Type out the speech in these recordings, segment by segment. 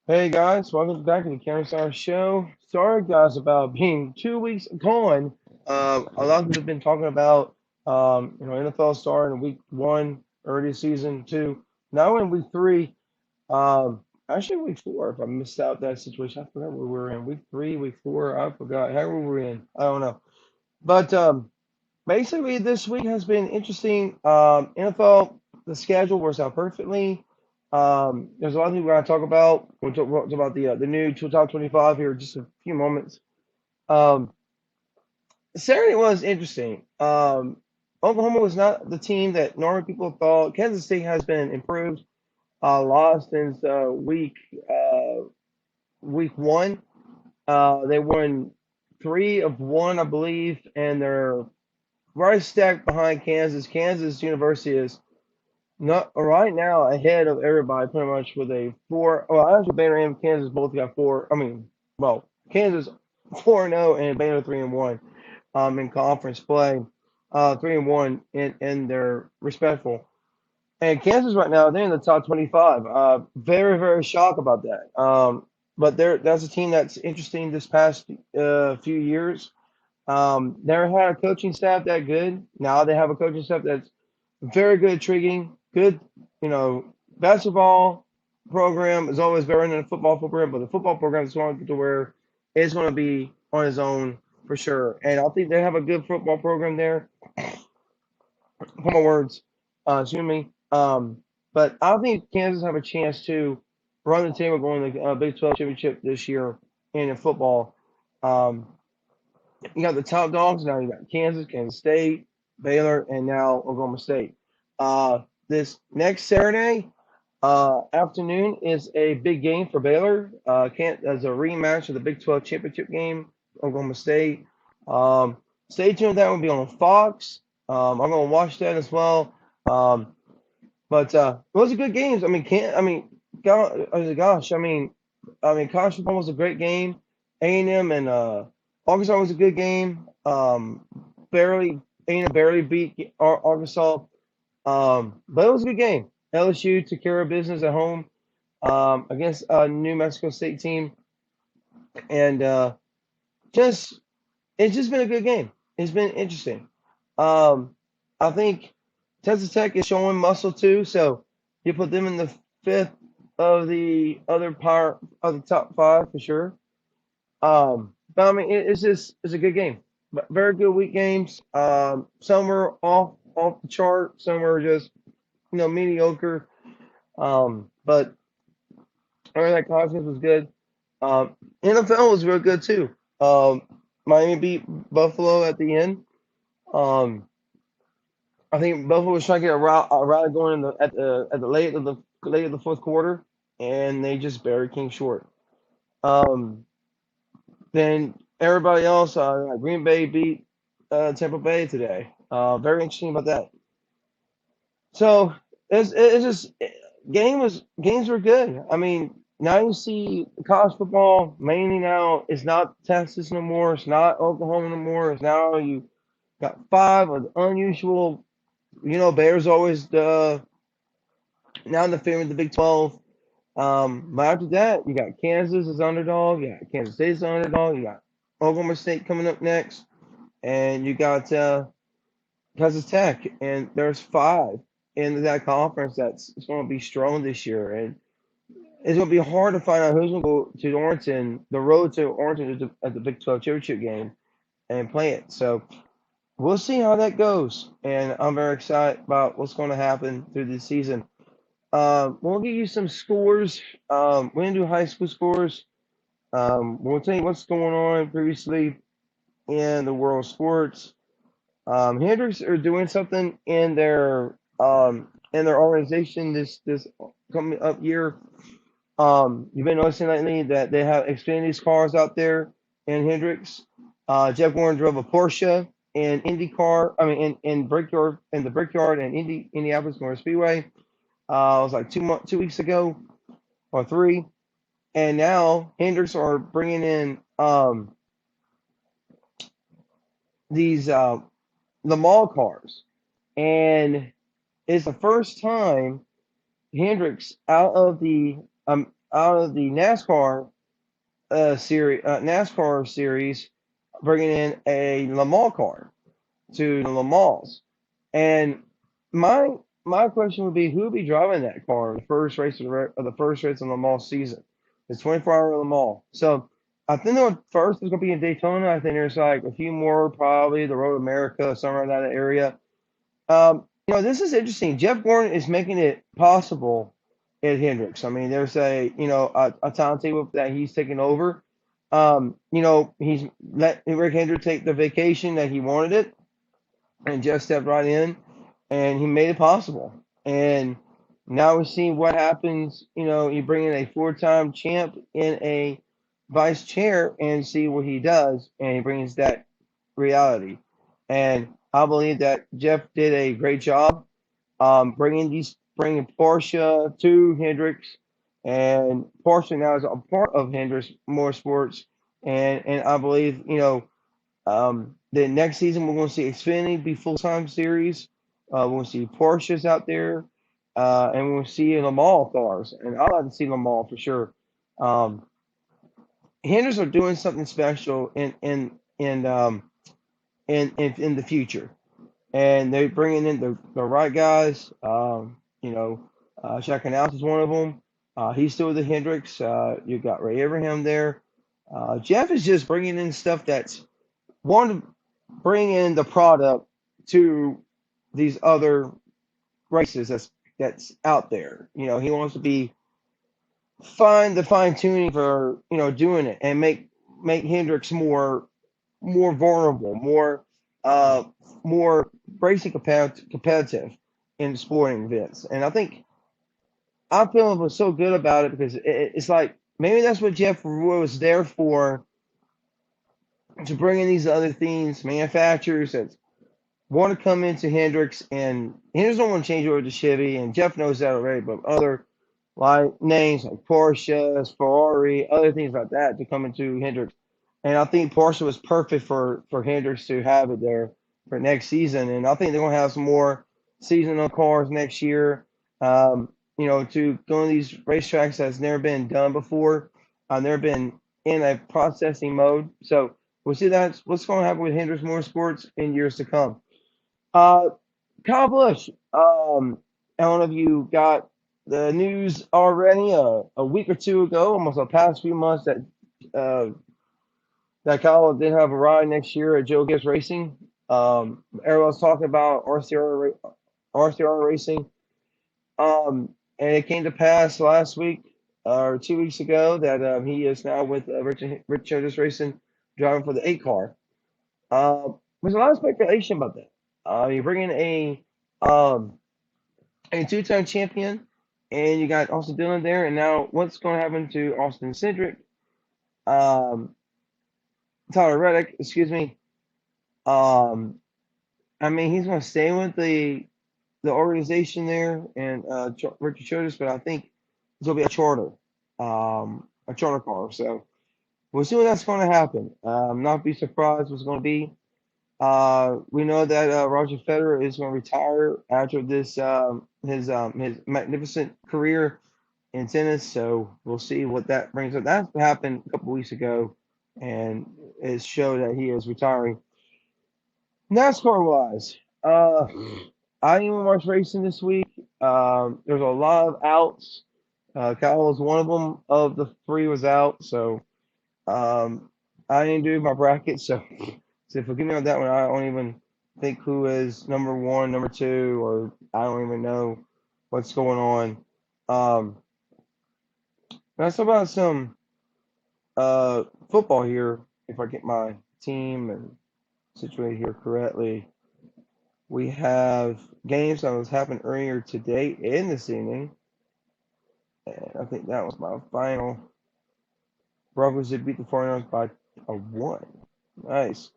Hey guys, welcome back to the Karen Star Show. Sorry guys about being 2 weeks gone. A lot of people have been talking about NFL starting in week 1, early season 2. Now we're in week 3. Actually week 4. If I missed out that situation, I forgot where we were in week 3, week 4. I forgot how we were in. I don't know. But basically this week has been interesting. NFL, the schedule works out perfectly. There's a lot of things we're going to talk about. We'll talk about the new top 25 here in just a few moments. Um, Saturday was interesting. Oklahoma was not the team that normally people thought. Kansas State has been improved a lot since week 1. They won 3 of 1, I believe, and they're right stacked behind Kansas. Kansas University is not right now ahead of everybody pretty much with a 4. Well, actually, Baylor and Kansas both got 4. I mean, well, Kansas 4-0 and Baylor 3-1 in conference play. 3-1 in their respectful. And Kansas right now they're in the top 25. Very shocked about that. But that's a team that's interesting this past few years. Never had a coaching staff that good. Now they have a coaching staff that's very good, intriguing, good. Basketball program is always better than the football program, but the football program is going to where it's going to be on its own for sure. And I think they have a good football program there. Put my words, excuse me. But I think Kansas have a chance to run the table going to the Big 12 championship this year in football. Um, you got the top dogs now. You got Kansas, Kansas State, Baylor, and now Oklahoma State. This next Saturday afternoon is a big game for Baylor. As a rematch of the Big 12 championship game, Oklahoma State. Um, Stay tuned. That will be on Fox. I'm going to watch that as well. But those are good games. I mean, gosh, college football was a great game. A&M and Arkansas was a good game. Barely A&M barely beat Arkansas. But it was a good game. LSU took care of business at home against a New Mexico State team, and just it's just been a good game. It's been interesting. Um, I think Texas Tech is showing muscle too, so you put them in the fifth of the other part of the top five for sure. But I mean, it's a good game. But very good week games. Some were off the chart. Some were just mediocre. But I mean, that conference was good. NFL was real good too. Miami beat Buffalo at the end. Um, I think Buffalo was trying to get a rally going at the late of the fourth quarter, and they just barely came short. Um, then everybody else, like Green Bay beat Tampa Bay today. Very interesting about that. So it's just games were good. I mean, now you see college football mainly now. It's not Texas no more. It's not Oklahoma no more. It's now you got 5 of the unusual. Bears always now in the favorite of the Big 12. But after that, you got Kansas as underdog. You got Kansas State as underdog. You got Oklahoma State coming up next, and you got Texas Tech, and there's 5 in that conference that's going to be strong this year, and it's going to be hard to find out who's going to go to Orton, the road to Orton at the Big 12 championship game, and play it. So we'll see how that goes, and I'm very excited about what's going to happen through this season. We'll give you some scores. We're going to do high school scores. We'll tell you what's going on previously in the world of sports. Hendricks are doing something in their organization this coming up year. You've been noticing lately that they have expanded these cars out there in Hendricks. Jeff Warren drove a Porsche in IndyCar. I mean, in Brickyard in the Brickyard in Indianapolis Motor Speedway. It was like 2 weeks ago or 3, and now Hendricks are bringing in these the mall cars, and it's the first time Hendricks out of the out of the NASCAR series, bringing in a Le Mans car to the Le Mans. And my my question would be, who would be driving that car in the first race of the first race of the Le Mans season? It's 24-hour Le Mans. So I think the first is going to be in Daytona. I think there's like a few more, probably the Road America, somewhere in that area. This is interesting. Jeff Gordon is making it possible at Hendricks. I mean, there's a timetable that he's taking over. He's let Rick Hendrick take the vacation that he wanted it, and Jeff stepped right in, and he made it possible. And now we're seeing what happens. You bring in a four-time champ in a vice chair and see what he does, and he brings that reality. And I believe that Jeff did a great job bringing Porsche to Hendricks, and Porsche now is a part of Hendricks Motorsports, and I believe the next season we're going to see Xfinity be full time series. We're going to see Porsches out there, and we're going to see Le Mans cars, and I like to see Le Mans for sure. Um, Hendricks are doing something special in the future, and they're bringing in the right guys. Jack Canals is one of them. He's still with the Hendricks. You got Ray Abraham there. Jeff is just bringing in stuff that's one to bring in the product to these other races that's out there. He wants to be find the fine tuning for doing it and make Hendricks more vulnerable, uh, more racing competitive in sporting events. And I feel so good about it because it's like maybe that's what Jeff Roy was there for, to bring in these other things, manufacturers that want to come into Hendricks, and Hendricks don't want to change over to Chevy, and Jeff knows that already, but other like names like Porsche, Ferrari, other things like that to come into Hendricks. And I think Porsche was perfect for Hendricks to have it there for next season. And I think they're going to have some more seasonal cars next year, to go on these racetracks that's never been done before. Never been in a processing mode. So we'll see that's what's going to happen with Hendricks Motorsports in years to come. Uh, Kyle Busch, I don't know if you got the news already a week or two ago, almost the past few months, uh, that Kyle did have a ride next year at Joe Gibbs Racing. Everyone's talking about RCR Racing. And it came to pass last week or 2 weeks ago that he is now with Rich Childress Racing, driving for the 8 car. There's a lot of speculation about that. You're bringing um, a two-time champion, and you got Austin Dillon there, and now what's going to happen to Austin Cindric? Um, Tyler Reddick, excuse me. Um, I mean, he's going to stay with the organization there and Richard Childress, but I think it's going to be a charter car. So we'll see when that's going to happen. Not be surprised what's going to be. We know that Roger Federer is going to retire after this his magnificent career in tennis. So we'll see what that brings up. That happened a couple weeks ago, and it showed that he is retiring. NASCAR wise, I didn't even watch racing this week. There's a lot of outs. Kyle was one of them. Of the three was out, so I didn't do my bracket. So forgive me on that one. I don't even think who is number one, number two, or I don't even know what's going on. Um, let's talk about some football here. If I get my team and situated here correctly, we have games that was happening earlier today and this evening, and I think that was my final. Broncos did beat the 49ers by a 1. Nice.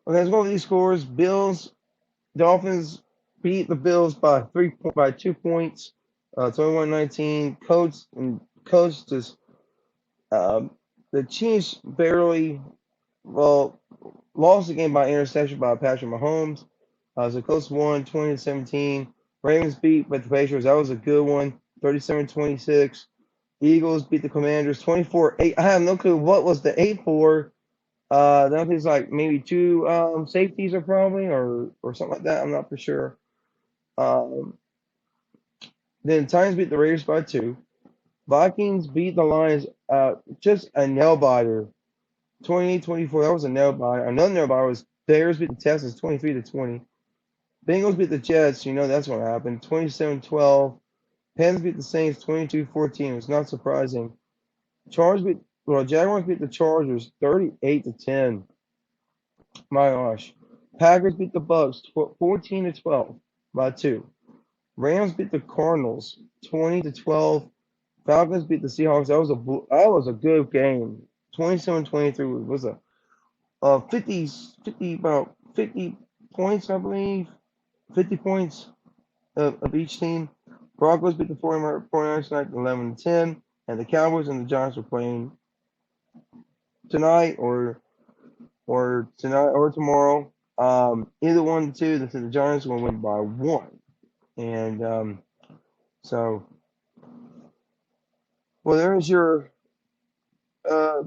Okay, let's go over these scores. Dolphins beat the Bills by 2 points, 21-19. Coach just the Chiefs barely lost the game by interception by Patrick Mahomes. So Colts won 20-17. Ravens beat but the Patriots. That was a good one, 37-26. Eagles beat the Commanders 24-8. I have no clue what was the 8 for. That was like maybe two safeties or probably or something like that. I'm not for sure. Um, then Titans beat the Raiders by 2. Vikings beat the Lions just a nail biter. 28-24. That was a nail biter. Another nail biter was Bears beat the Texans 23-20. Bengals beat the Jets. You know that's what happened. 27-12. Panthers beat the Saints 22-14. It was not surprising. Jaguars beat the Chargers 38-10. My gosh. Packers beat the Bucks 14-12 by 2. Rams beat the Cardinals 20-12. Falcons beat the Seahawks. That was a good game. 27-23 was a 50 about 50 points, I believe. 50 points of each team. Broncos beat the 49ers tonight 11-10, and the Cowboys and the Giants are playing tonight or tonight or tomorrow. Either one of the two, the Giants are going to win by 1. And so, well, there's uh,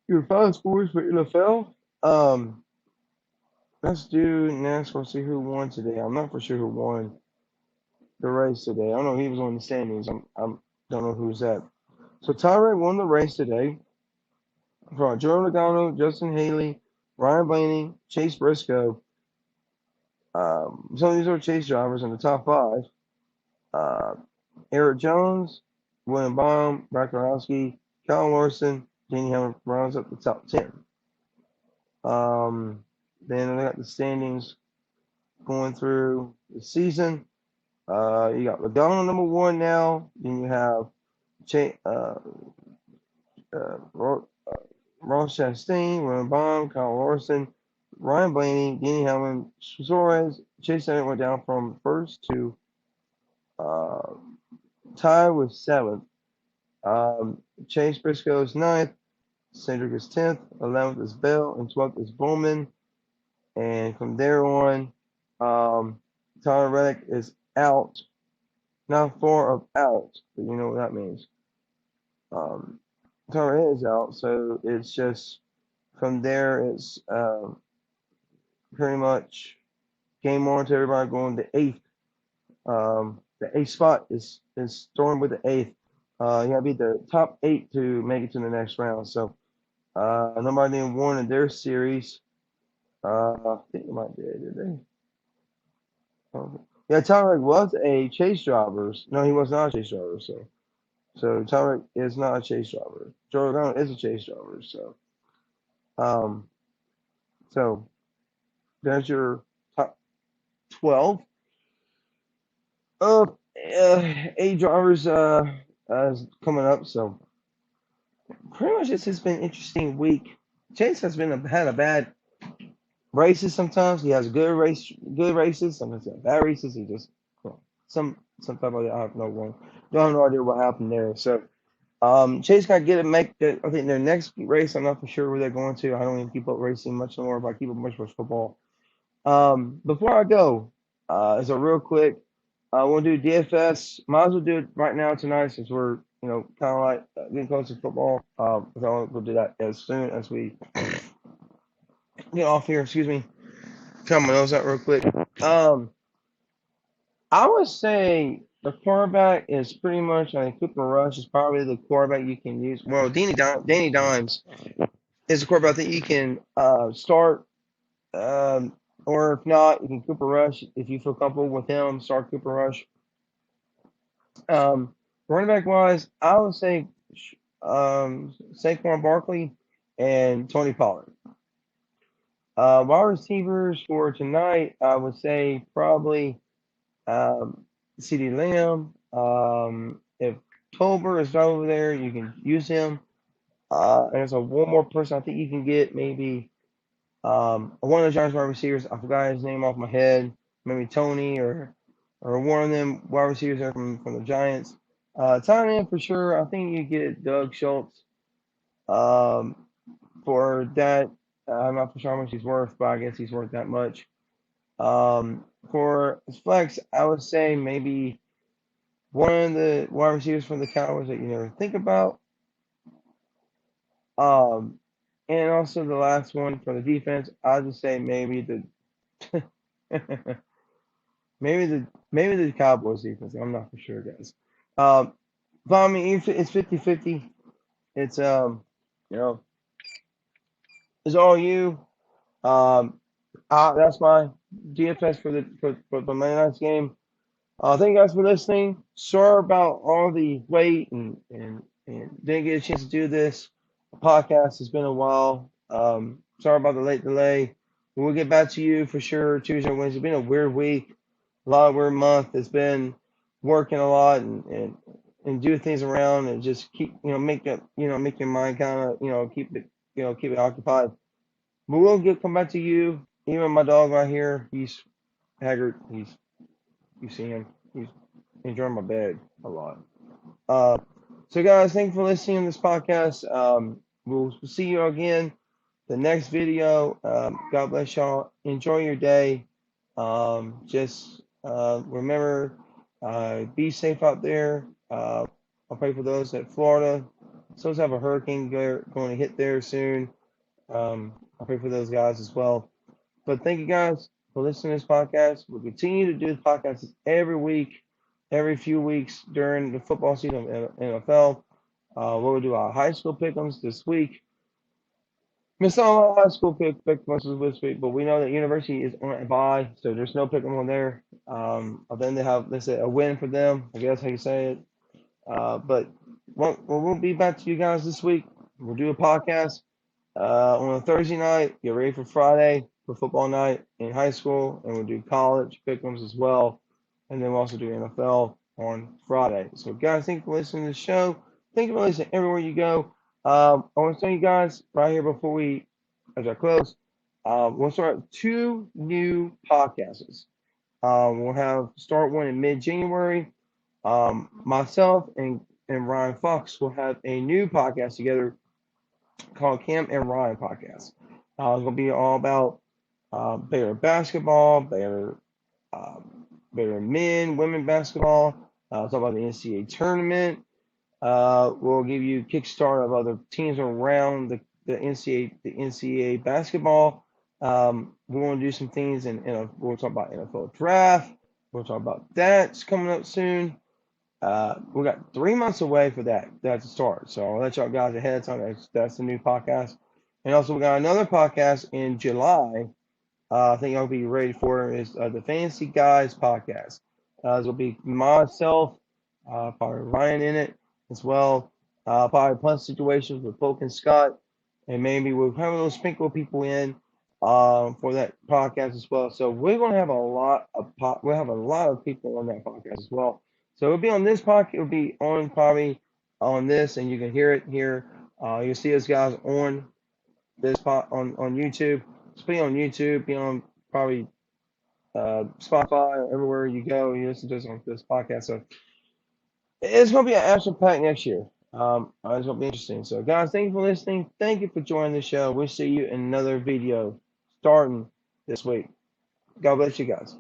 your 5 scores for NFL. Um, let's do NASCAR. See who won today. I'm not for sure who won the race today. I don't know. He was on the standings. I don't know who's that. So Tyrell won the race today. From Joe Logano, Justin Haley, Ryan Blaney, Chase Briscoe. Some of these are Chase drivers in the top 5. Uh, Eric Jones, William Baum, Brad Keselowski, Kyle Larson, Danny Hamlin rounds up the top 10. Then we got the standings going through the season. You got Logano number 1 now. Then you have Ross Chastain, William Baum, Kyle Larson, Ryan Blaney, Danny Hamlin, Suarez. Chase Elliott went down from first to uh, tie with 7th. Chase Briscoe is 9th. Cedric is 10th. 11th is Bell. And 12th is Bowman. And from there on, Tyler Reddick is out. Not far of out, but you know what that means. Tyler is out, so it's just from there. It's pretty much game on to everybody going to 8th. The 8th spot is stormed with the 8th. You gotta be the top 8 to make it to the next round. So nobody didn't won in their series. I think they might did they? Yeah, Tyler was a chase driver. No, he was not a chase driver. So Tyler is not a chase driver. Jordan is a chase driver. Um, so there's your top 12. Uh, 8 drivers coming up. So pretty much this has been an interesting week. Chase has had a bad races sometimes. He has good races. Sometimes he has bad races. He just some type of I have no idea what happened there. So Chase got to get it. I think their next race. I'm not for sure where they're going to. I don't even keep up racing much more, but I keep up much more football. Before I go, as a real quick, I want to do DFS. Might as well do it right now tonight since we're kind of like getting close to football. We'll do that as soon as we get off here. Excuse me. Cut my nose out real quick. I would say the quarterback is pretty much. I think Cooper Rush is probably the quarterback you can use. Well, Danny Dimes is the quarterback that you can start. Or if not, you can Cooper Rush. If you feel comfortable with him, start Cooper Rush. Running back wise, I would say Saquon Barkley and Tony Pollard. Wide receivers for tonight, I would say probably CeeDee Lamb. If Tolbert is not over there, you can use him. And there's one more person I think you can get, maybe one of the Giants wide receivers. I forgot his name off my head. Maybe Tony or one of them wide receivers there from the Giants. Tight end for sure. I think you get Doug Schultz for that. I'm not for sure how much he's worth, but I guess he's worth that much. For flex, I would say maybe one of the wide receivers from the Cowboys that you never think about. Um, and also the last one for the defense, I'll just say maybe the maybe the Cowboys defense. I'm not for sure, guys. Um, but I mean, it's 50-50. It's you know, it's all you. Um, that's my DFS for the Monday night's game. Thank you guys for listening. Sorry about all the wait and didn't get a chance to do this. The podcast has been a while. Sorry about the late delay. We'll get back to you for sure Tuesday or Wednesday. It's been a weird week, a lot of weird month. It's been working a lot and do things around and just keep make your mind kind of keep it occupied. But come back to you. Even my dog right here, he's haggard. You see him. He's enjoying my bed a lot. Uh, so guys, thank you for listening to this podcast. We'll see you again the next video. God bless y'all. Enjoy your day. Just remember, be safe out there. I'll pray for those at Florida. Supposed to have a hurricane going to hit there soon. I'll pray for those guys as well. But thank you guys for listening to this podcast. We'll continue to do this podcast every week, every few weeks during the football season of NFL. We'll do our high school pick'ems this week. Missed all our high school pick'ems this week, but we know that university is on a bye, so there's no pick'em on there. Then they say a win for them. I guess how you say it. But we'll be back to you guys this week. We'll do a podcast on a Thursday night. Get ready for Friday for football night in high school, and we'll do college pick'ems as well. And then we'll also do NFL on Friday. So, guys, thank you for listening to the show. Thank you for listening everywhere you go. I want to tell you guys right here before as I close, we'll start 2 new podcasts. We'll start one in mid-January. Myself and Ryan Fox will have a new podcast together called Cam and Ryan Podcast. It's going to be all about Baylor basketball, Baylor men, women basketball. Talk about the NCAA tournament. We'll give you kickstart of other teams around the NCAA basketball. We want to do some things, and we'll talk about NFL draft. We'll talk about that. It's coming up soon. We got 3 months away for that to start. So I'll let y'all guys ahead of time. That's the new podcast. And also we got another podcast in July. I think I'll be ready for is the Fantasy Guys podcast. It'll be myself, probably Ryan in it as well. Probably punch situations with Polk and Scott, and maybe we'll have a little sprinkle of people in for that podcast as well. So we're gonna have we'll have a lot of people on that podcast as well. So it'll be on this podcast. It'll be on probably on this, and you can hear it here. You'll see us guys on this on YouTube. It's be on YouTube. Be on probably Spotify, everywhere you go. You listen to this on this podcast. So it's gonna be an action pack next year. It's gonna be interesting. So guys, thank you for listening. Thank you for joining the show. We'll see you in another video starting this week. God bless you guys.